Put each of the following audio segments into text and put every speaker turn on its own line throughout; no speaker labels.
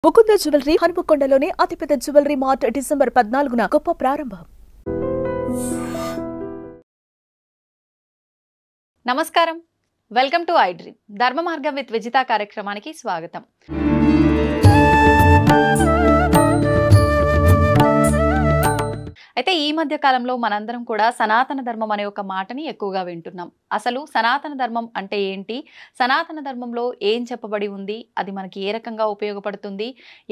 Mukunda jewellery హనుమకొండలోని అతిపెద్ద jewellery mart December 14న గొప్ప ప్రారంభం.
నమస్కారం, వెల్కమ్ టు ఐ డ్రీమ్. ధర్మ మార్గం విత్ విజిత కార్యక్రమానికి స్వాగతం. అయితే ఈ మధ్య కాలంలో మనందరం కూడా సనాతన ధర్మం అనే ఒక మాటని ఎక్కువగా వింటున్నాం. అసలు సనాతన ధర్మం అంటే ఏంటి, సనాతన ధర్మంలో ఏం చెప్పబడి ఉంది, అది మనకి ఏ రకంగా ఉపయోగపడుతుంది,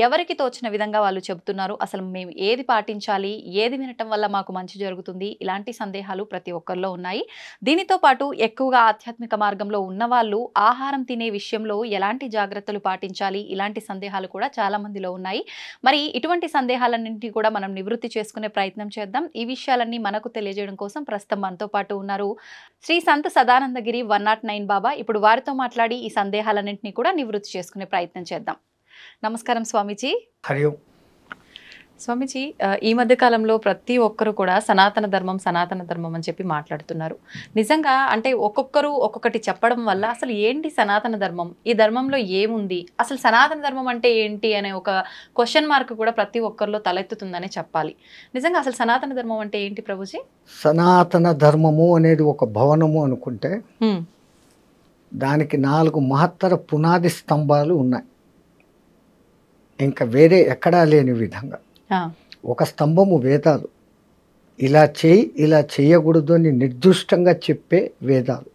ఎవరికి తోచిన విధంగా వాళ్ళు చెబుతున్నారు, అసలు మేము ఏది పాటించాలి, ఏది వినటం వల్ల మాకు మంచి జరుగుతుంది, ఇలాంటి సందేహాలు ప్రతి ఒక్కరిలో ఉన్నాయి. దీనితో పాటు ఎక్కువగా ఆధ్యాత్మిక మార్గంలో ఉన్నవాళ్ళు ఆహారం తినే విషయంలో ఎలాంటి జాగ్రత్తలు పాటించాలి, ఇలాంటి సందేహాలు కూడా చాలా మందిలో ఉన్నాయి. మరి ఇటువంటి సందేహాలన్నింటినీ కూడా మనం నివృత్తి చేసుకునే ప్రయత్నం చేద్దాం. ఈ విషయాలన్నీ మనకు తెలియజేయడం కోసం ప్రస్తుతం మనతో పాటు ఉన్నారు శ్రీ సంత్ సదానందగిరి 109 బాబా. ఇప్పుడు వారితో మాట్లాడి ఈ సందేహాలన్నింటినీ కూడా నివృత్తి చేసుకునే ప్రయత్నం చేద్దాం. నమస్కారం స్వామీజీ.
హరి ఓం.
స్వామీజీ, ఈ మధ్య కాలంలో ప్రతి ఒక్కరు కూడా సనాతన ధర్మం అని చెప్పి మాట్లాడుతున్నారు. నిజంగా అంటే ఒక్కొక్కరు ఒక్కొక్కటి చెప్పడం వల్ల అసలు ఏంటి సనాతన ధర్మం, ఈ ధర్మంలో ఏముంది, అసలు సనాతన ధర్మం అంటే ఏంటి అనే ఒక క్వశ్చన్ మార్క్ కూడా ప్రతి ఒక్కరిలో తలెత్తుతుందనే చెప్పాలి. నిజంగా అసలు సనాతన ధర్మం అంటే ఏంటి ప్రభుజీ?
సనాతన ధర్మము అనేది ఒక భవనము అనుకుంటే దానికి 4 మహత్తర పునాది స్తంభాలు ఉన్నాయి, ఇంకా వేరే ఎక్కడా లేని విధంగా. ఒక స్తంభము వేదాలు, ఇలా చేయి ఇలా చేయకూడదు అని నిర్దిష్టంగా చెప్పే వేదాలు.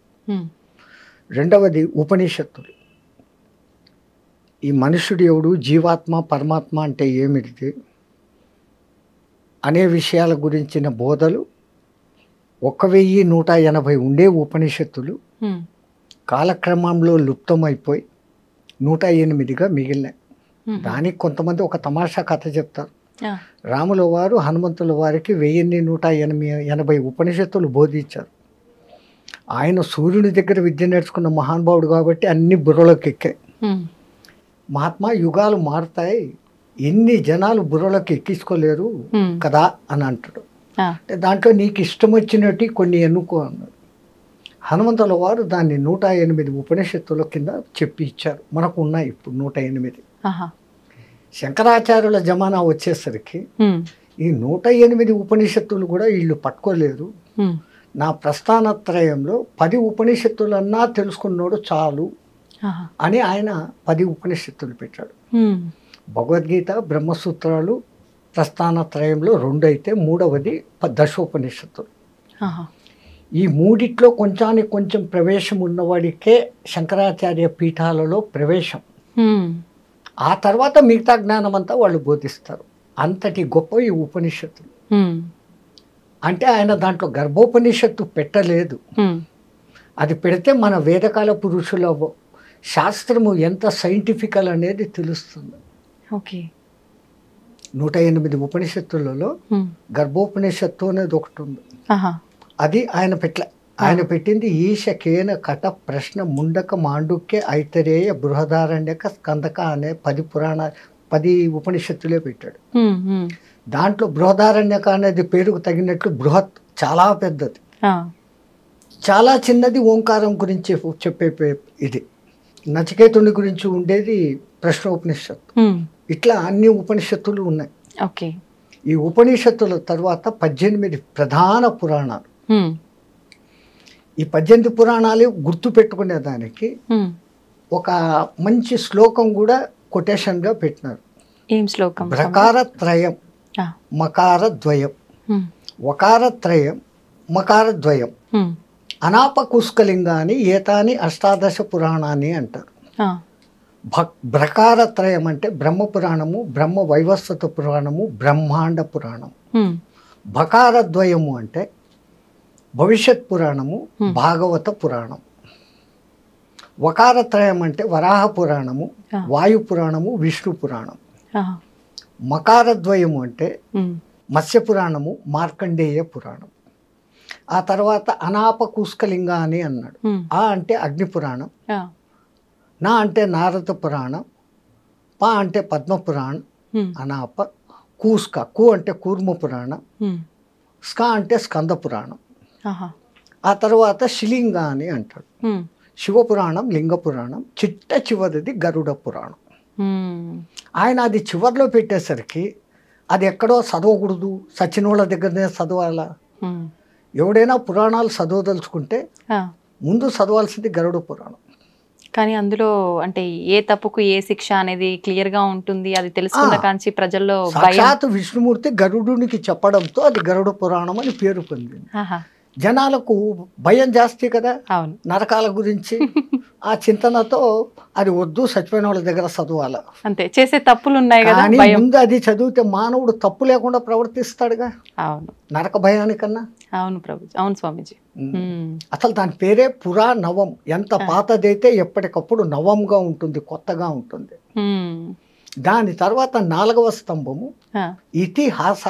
రెండవది ఉపనిషత్తులు. ఈ మనుషుడు ఎవడు, జీవాత్మ పరమాత్మ అంటే ఏమిటి అనే విషయాల గురించిన బోధలు 1180 ఉండే ఉపనిషత్తులు కాలక్రమంలో లుప్తమైపోయి 108గా మిగిలినాయి. దానికి కొంతమంది ఒక తమాషా కథ చెప్తారు. రాముల వారు హనుమంతుల వారికి 1180 ఉపనిషత్తులు బోధించారు. ఆయన సూర్యుని దగ్గర విద్య నేర్చుకున్న మహానుభావుడు కాబట్టి అన్ని బుర్రలోకి ఎక్కాయి. మహాత్మా, యుగాలు మారుతాయి, ఎన్ని జనాలు బుర్రలోకి ఎక్కించుకోలేరు కదా అని అంటాడు. అంటే దాంట్లో నీకు ఇష్టం వచ్చినట్టు కొన్ని ఎన్నుకో అన్నాడు. హనుమంతుల వారు దాన్ని 108 ఉపనిషత్తుల కింద చెప్పి ఇచ్చారు. మనకు ఉన్నాయి ఇప్పుడు 108. శంకరాచార్యుల జమానా వచ్చేసరికి ఈ 108 ఉపనిషత్తులు కూడా వీళ్ళు పట్టుకోలేరు. నా ప్రస్థానత్రయంలో 10 ఉపనిషత్తులన్నా తెలుసుకున్నాడు చాలు అని ఆయన 10 ఉపనిషత్తులు పెట్టాడు. భగవద్గీత, బ్రహ్మసూత్రాలు ప్రస్థానత్రయంలో 2 అయితే, మూడవది దశోపనిషత్తులు. ఈ మూడిట్లో కొంచెానికి కొంచెం ప్రవేశం ఉన్నవాడికే శంకరాచార్య పీఠాలలో ప్రవేశం. ఆ తర్వాత మిగతా జ్ఞానం అంతా వాళ్ళు బోధిస్తారు. అంతటి గొప్ప ఈ ఉపనిషత్తులు. అంటే ఆయన దాంట్లో గర్భోపనిషత్తు పెట్టలేదు. అది పెడితే మన వేదకాల పురుషుల శాస్త్రము ఎంత సైంటిఫికల్ అనేది తెలుస్తుంది. 108 ఉపనిషత్తులలో గర్భోపనిషత్తు అనేది ఒకటి ఉంది. అది ఆయన ఆయన పెట్టింది ఈశకేన కట ప్రశ్న ముండక మాండుక్య ఐతరేయ బృహదారణ్యక స్కందక అనే 10 ఉపనిషత్తులే పెట్టాడు. దాంట్లో బృహదారణ్యక అనేది పేరుకు తగినట్లు బృహత్ చాలా పెద్దది, చాలా చిన్నది ఓంకారం గురించి చెప్పే ఇది. నచికేతుని గురించి ఉండేది ప్రశ్నోపనిషత్తు. ఇట్లా అన్ని ఉపనిషత్తులు ఉన్నాయి. ఈ ఉపనిషత్తుల తర్వాత 18 ప్రధాన పురాణాలు. ఈ 18 పురాణాలు గుర్తు పెట్టుకునేదానికి ఒక మంచి శ్లోకం కూడా కొటేషన్గా పెట్టినారు.
ఏం శ్లోకం?
ప్రకారత్రయం మకారద్వయం, వకారత్రయం మకారద్వయం, అనాపకుస్కలింగాని ఏతాని 18 పురాణాన్ని అంటారు. ప్రకారత్రయం అంటే బ్రహ్మపురాణము, బ్రహ్మ వైవస్వత పురాణము, బ్రహ్మాండ పురాణం. భకారద్వయము అంటే భవిష్యత్ పురాణము, భాగవత పురాణం. వకారత్రయం అంటే వరాహ పురాణము, వాయు పురాణము, విష్ణు పురాణం. మకారద్వయము అంటే మత్స్య పురాణము, మార్కండేయ పురాణం. ఆ తర్వాత అనాపకుస్కలింగ అని అన్నాడు. ఆ అంటే అగ్ని పురాణం, నా అంటే నారద పురాణం, పా అంటే పద్మ పురాణం, అనాప. కూస్క, కు అంటే కూర్మ పురాణం, స్క అంటే స్కంద పురాణం. ఆ తర్వాత శిలింగ అని అంటాడు. శివపురాణం, లింగ పురాణం, చిట్ట చివరిది గరుడ పురాణం. ఆయన అది చివర్లో పెట్టేసరికి అది ఎక్కడో చదవకూడదు, సచినోళ్ళ దగ్గరనే చదవాలా. ఎవడైనా పురాణాలు చదవదలుచుకుంటే ముందు చదవాల్సింది గరుడ పురాణం.
కానీ అందులో అంటే ఏ తప్పుకు ఏ శిక్ష అనేది క్లియర్ గా ఉంటుంది. అది తెలుసుకున్న కాంచి ప్రజల్లో
సాక్షాత్ విష్ణుమూర్తి గరుడునికి చెప్పడంతో అది గరుడ పురాణం అని పేరు పొందింది. జనాలకు భయం జాస్తి కదా నరకాల గురించి. ఆ చింతనతో అది వద్దు, చచ్చిపోయిన వాళ్ళ దగ్గర చదవాల,
అంతే. చేసే తప్పులు ఉన్నాయి కదా,
ముందు అది చదివితే మానవుడు తప్పు లేకుండా ప్రవర్తిస్తాడుగా.
అవును,
నరక భయానికన్నా.
అవును ప్రభు, అవును స్వామీజీ.
అసలు దాని పేరే పురా నవం. ఎంత పాతదైతే ఎప్పటికప్పుడు నవంగా ఉంటుంది, కొత్తగా ఉంటుంది. దాని తర్వాత 4వ స్తంభము ఇతిహాస,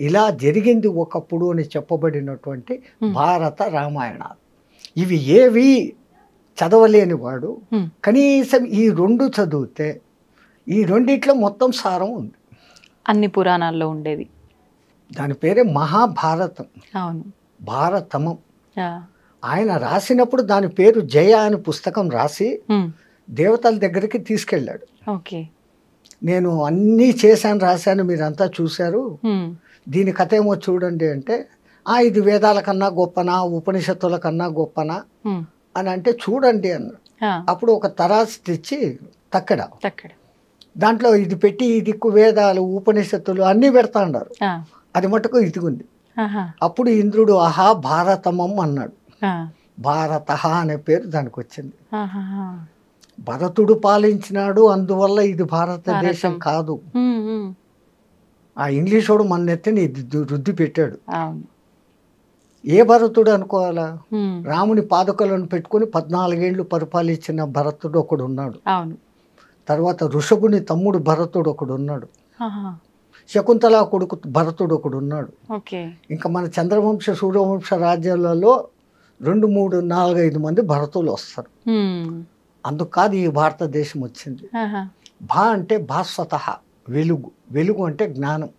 ఇలా జరిగింది ఒకప్పుడు అని చెప్పబడినటువంటి భారత రామాయణాలు. ఇవి ఏవి చదవలేని వాడు కనీసం ఈ 2 చదివితే ఈ రెండిట్లో మొత్తం సారం ఉంది.
అన్ని పురాణాల్లో ఉండేది.
దాని పేరే మహాభారతం.
అవును,
భారతమం. ఆయన రాసినప్పుడు దాని పేరు జయ అని పుస్తకం రాసి దేవతల దగ్గరికి తీసుకెళ్ళాడు.
ఓకే,
నేను అన్నీ చేశాను, రాశాను, మీరంతా చూశారు, దీని కథ ఏమో చూడండి అంటే, ఇది వేదాల కన్నా గొప్పనా, ఉపనిషత్తుల కన్నా గొప్పనా అని అంటే, చూడండి అన్నాడు. అప్పుడు ఒక తరాసు తెచ్చి తక్కడ దాంట్లో ఇది పెట్టి, ఇది వేదాలు ఉపనిషత్తులు అన్నీ పెడతా అన్నారు. అది మటుకు ఇదిగుంది. అప్పుడు ఇంద్రుడు ఆహా భారతమం అన్నాడు. భారత అనే పేరు దానికి వచ్చింది. భరతుడు పాలించినాడు, అందువల్ల ఇది భారతదేశం కాదు. ఆ ఇంగ్లీషోడు మన నెత్తిని రుద్ది పెట్టాడు. ఏ భరతుడు అనుకోవాలా? రాముని పాదుకలను పెట్టుకుని 14 ఏళ్ళు పరిపాలించిన భరతుడు ఒకడు ఉన్నాడు. తర్వాత ఋషభుని తమ్ముడు భరతుడు ఒకడు ఉన్నాడు. శకుంతల కొడుకు భరతుడు ఒకడు ఉన్నాడు. ఇంకా మన చంద్రవంశ సూర్యవంశ రాజ్యాలలో 2, 3, 4, 5 మంది భరతులు వస్తారు. అందుకు కాదు ఈ భారతదేశం వచ్చింది. భా అంటే భాస్వత, వెలుగు. వెలుగు అంటే జ్ఞానం.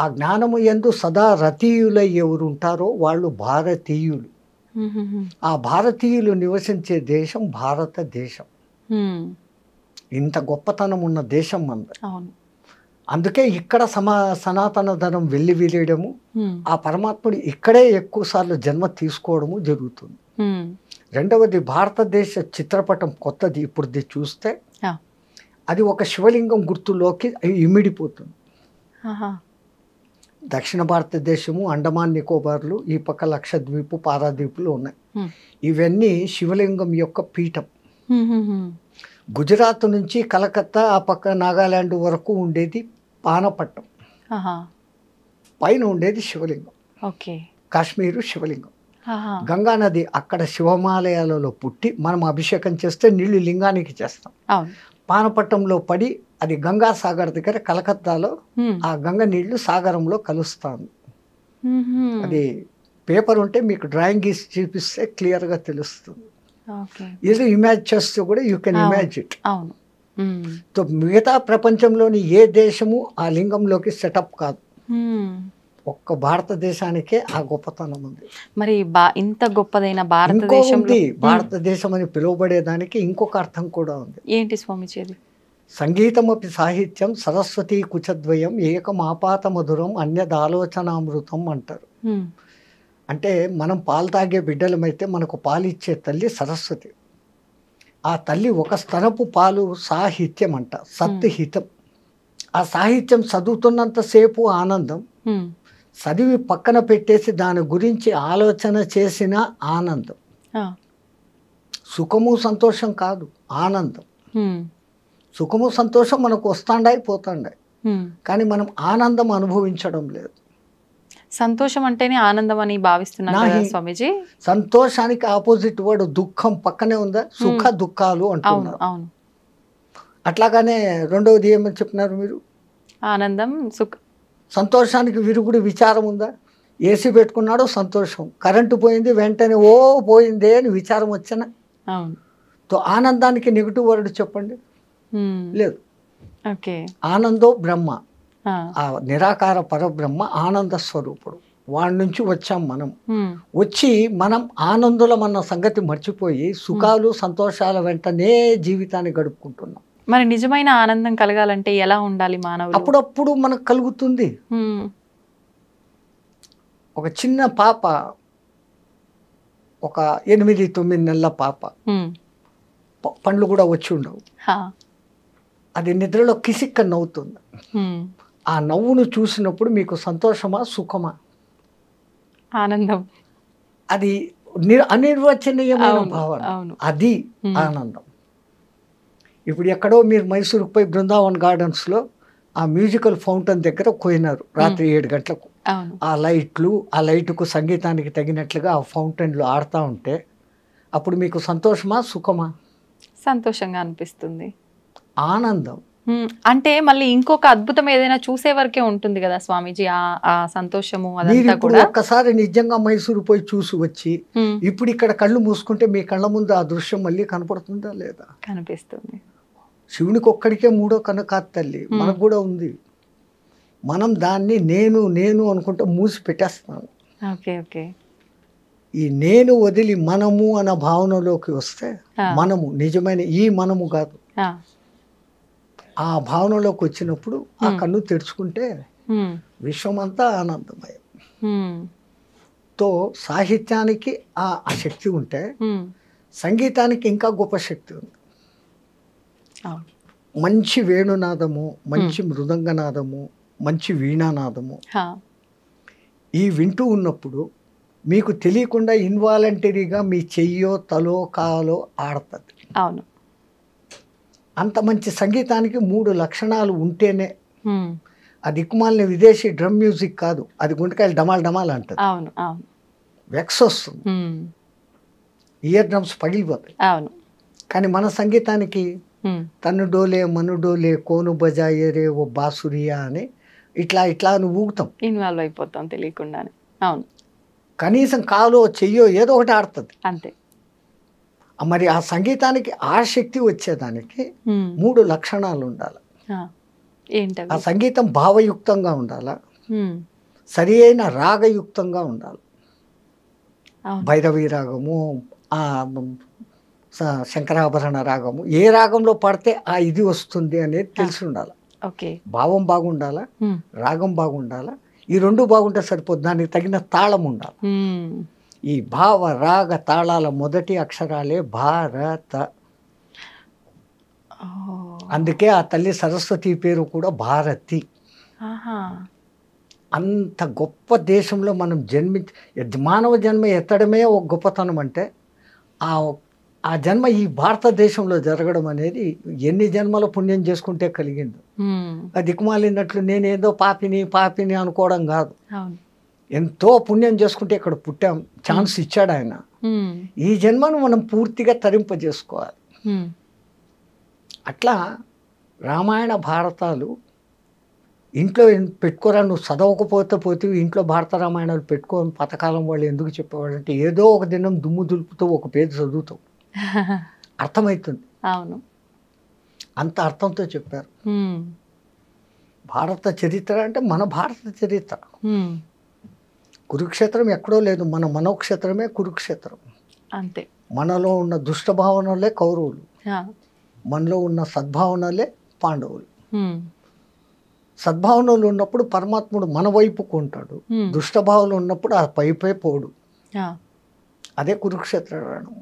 ఆ జ్ఞానము యందు సదా రతీయులై ఎవరు ఉంటారో వాళ్ళు భారతీయులు. ఆ భారతీయులు నివసించే దేశం భారతదేశం. ఇంత గొప్పతనం ఉన్న దేశం మనది. అందుకే ఇక్కడ సనాతన ధనం వెళ్ళి విరియడము, ఆ పరమాత్ముడు ఇక్కడే ఎక్కువ సార్లు జన్మ తీసుకోవడము జరుగుతుంది. రెండవది, భారతదేశ చిత్రపటం కొత్తది. ఇప్పుడు చూస్తే అది ఒక శివలింగం గుర్తులోకి ఇమిడిపోతుంది. దక్షిణ భారతదేశము, అండమాన్ నికోబార్లు, ఈ పక్క లక్షద్వీపు, పారాదీపులు ఉన్నాయి. ఇవన్నీ శివలింగం యొక్క పీఠం. గుజరాత్ నుంచి కలకత్తా, ఆ పక్క నాగాలాండ్ వరకు ఉండేది పానపట్టం. పైన ఉండేది శివలింగం. కాశ్మీరు శివలింగం. గంగా నది అక్కడ శివమాలయాలలో పుట్టి మనం అభిషేకం చేస్తే నీళ్లు లింగానికి చేస్తాం. పానపట్టంలో పడి అది గంగా సాగర్ దగ్గర కలకత్తాలో ఆ గంగ నీళ్లు సాగరంలో కలుస్తాను. అది పేపర్ ఉంటే మీకు డ్రాయింగ్ గీసి చూపిస్తే క్లియర్గా తెలుస్తుంది. ఇది ఇమాజ్ చేస్తే కూడా యూ కెన్ ఇమాజ్ ఇట్. సో మిగతా ప్రపంచంలోని ఏ దేశము ఆ లింగంలోకి సెటప్ కాదు. ఒక్క భారతదేశానికే ఆ గొప్పతనం ఉంది.
మరి ఇంత గొప్పదైన భారతదేశం
భారతదేశం అని పిలువబడేదానికి ఇంకొక అర్థం కూడా ఉంది.
ఏంటి స్వామిజీ?
సంగీతమపి సాహిత్యం సరస్వతీ కుచద్వయం ఏకమాపాత మధురం అన్యదాలోచనామృతం అంటారు. అంటే మనం పాలు తాగే బిడ్డలమైతే మనకు పాలిచ్చే తల్లి సరస్వతి. ఆ తల్లి ఒక స్తనపు పాలు సాహిత్యం అంట, సత్హితం. ఆ సాహిత్యం చదువుతున్నంతసేపు ఆనందం, చదివి పక్కన పెట్టేసి దాని గురించి ఆలోచన చేసిన ఆనందం. సుఖము సంతోషం కాదు, ఆనందం. సుఖము సంతోషం మనకు వస్తాండాయి పోతాండాయి, కానీ మనం ఆనందం అనుభవించడం లేదు.
సంతోషం అంటేనే ఆనందం అని భావిస్తున్నాను స్వామీజీ.
సంతోషానికి ఆపోజిట్ వర్డ్ దుఃఖం పక్కనే ఉందా, సుఖ దుఃఖాలు అంటున్నారు. అట్లాగానే రెండవది ఏమని చెప్పినారు మీరు?
ఆనందం, సుఖ.
సంతోషానికి విరుగుడు విచారం ఉందా? ఏసీ పెట్టుకున్నాడు సంతోషం, కరెంటు పోయింది వెంటనే ఓ పోయిందే అని విచారం వచ్చిన. ఆనందానికి నెగిటివ్ వర్డ్ చెప్పండి, లేదు. ఆనందో బ్రహ్మ, ఆ నిరాకార పరబ్రహ్మ ఆనంద స్వరూపుడు. వాడి నుంచి వచ్చాం మనం. వచ్చి మనం ఆనందులం అన్న సంగతి మర్చిపోయి సుఖాలు సంతోషాల వెంటనే జీవితాన్ని గడుపుకుంటున్నాం.
మరి నిజమైన ఆనందం కలగాలంటే ఎలా ఉండాలి మానవులు?
అప్పుడప్పుడు మనకు కలుగుతుంది. ఒక చిన్న పాప, ఒక 8-9 నెలల పాప, పండ్లు కూడా వచ్చి ఉండవు, అది నిద్రలో కిసిక్క నవ్వుతుంది. ఆ నవ్వును చూసినప్పుడు మీకు సంతోషమా సుఖమా?
ఆనందం.
అది అనిర్వచనీయమైన భావన, అది ఆనందం. ఇప్పుడు ఎక్కడో మీరు మైసూరుకు పోయి బృందావన్ గార్డెన్స్లో ఆ మ్యూజికల్ ఫౌంటైన్ దగ్గర పోయినారు రాత్రి 7 గంటలకు. ఆ లైట్లు, ఆ లైటుకు సంగీతానికి తగినట్లుగా ఆ ఫౌంటైన్లు ఆడుతూ ఉంటే అప్పుడు మీకు సంతోషమా సుఖమా?
సంతోషంగా అనిపిస్తుంది,
ఆనందం.
అంటే మళ్ళీ ఇంకొక అద్భుతం ఏదైనా చూసే వరకే ఉంటుంది కదా స్వామీజీ ఆ సంతోషము అదంతా కూడా.
ఒక్కసారి నిజంగా మైసూరు పోయి చూసి వచ్చి ఇప్పుడు ఇక్కడ కళ్ళు మూసుకుంటే మీ కళ్ళ ముందు ఆ దృశ్యం మళ్ళీ కనపడుతుందా లేదా?
కనిపిస్తుంది.
శివునికి ఒక్కడికే మూడో కన్ను కాదు తల్లి, మనకు కూడా ఉంది. మనం దాన్ని నేను నేను అనుకుంటూ మూసి పెట్టేస్తున్నాను.
Okay okay.
ఈ నేను వదిలి మనము అన్న భావనలోకి వస్తే, మనము నిజమైన ఈ మనము కాదు, ఆ భావనలోకి వచ్చినప్పుడు ఆ కన్ను తెరుచుకుంటే విశ్వమంతా ఆనందమయం. తో సాహిత్యానికి ఆ శక్తి ఉంటే సంగీతానికి ఇంకా గొప్ప శక్తి ఉంది. మంచి వేణునాదము, మంచి మృదంగనాదము, మంచి వీణానాదము ఈ వింటూ ఉన్నప్పుడు మీకు తెలియకుండా ఇన్వాలంటరీగా మీ చెయ్యో తలో కాలో ఆడుతుంది.
అవును.
అంత మంచి సంగీతానికి 3 లక్షణాలు ఉంటేనే. అది దిక్కుమాలిన విదేశీ డ్రమ్ మ్యూజిక్ కాదు, అది గుంటకాయలు డమాల్ డమాల్ అంటది.
అవును అవును.
వెక్స్ వస్తుంది, ఇయర్ డ్రమ్స్ పగిలిపోతాయి.
అవును.
కానీ మన సంగీతానికి తను డోలే మను డోలే కోను బజాయే రే ఓ బాసురియా అని ఇట్లా ఇట్లా నువ్వు ఊగుతాం,
ఇన్వాల్వ్ అయిపోతాం తెలియకుండానే. అవును.
కనీసం కాలో చెయ్యో ఏదో ఒకటి ఆడుతుంది
అంతే.
మరి ఆ సంగీతానికి ఆ శక్తి వచ్చేదానికి 3 లక్షణాలు ఉండాలి.
ఏంటవి?
ఆ సంగీతం భావయుక్తంగా ఉండాలా, సరి అయిన రాగయుక్తంగా ఉండాలి. భైరవి రాగము, ఆ శంకరాభరణ రాగము, ఏ రాగంలో పడితే ఆ ఇది వస్తుంది అనేది తెలిసి ఉండాలి.
ఓకే.
భావం బాగుండాలా, రాగం బాగుండాలా, ఈ 2 బాగుంటే సరిపోదు. దానికి తగిన తాళం ఉండాలి. ఈ భావ రాగ తాళాల మొదటి అక్షరాలే భారత. అందుకే ఆ తల్లి సరస్వతి పేరు కూడా భారతి. అంత గొప్ప దేశంలో మనం మానవ జన్మ ఎత్తడమే ఒక గొప్పతనం. అంటే ఆ జన్మ ఈ భారతదేశంలో జరగడం అనేది ఎన్ని జన్మల పుణ్యం చేసుకుంటే కలిగింది. అది దిక్కుమాలినట్లు నేనేదో పాపిని అనుకోవడం కాదు. ఎంతో పుణ్యం చేసుకుంటే ఇక్కడ పుట్టాం, ఛాన్స్ ఇచ్చాడు ఆయన. ఈ జన్మను మనం పూర్తిగా తరింపజేసుకోవాలి. అట్లా రామాయణ భారతాలు ఇంట్లో పెట్టుకోరా, నువ్వు చదవకపోతే ఇంట్లో భారత రామాయణాలు పెట్టుకోని పథకాలం వాళ్ళు ఎందుకు చెప్పేవాడు అంటే, ఏదో ఒక దినం దుమ్ము దులుపుతూ ఒక పేజీ చదువుతావు, అర్థమవుతుంది.
అవును.
అంత అర్థంతో చెప్పారు. భారత చరిత్ర అంటే మన భారత చరిత్ర. కురుక్షేత్రం ఎక్కడో లేదు, మన మనోక్షేత్రమే కురుక్షేత్రం.
అంతే.
మనలో ఉన్న దుష్ట భావనలే కౌరవులు, మనలో ఉన్న సద్భావనలే పాండవులు. సద్భావనలు ఉన్నప్పుడు పరమాత్ముడు మన వైపుకు ఉంటాడు, దుష్టభావనలు ఉన్నప్పుడు ఆ పైపై పోడు. అదే కురుక్షేత్ర రణం.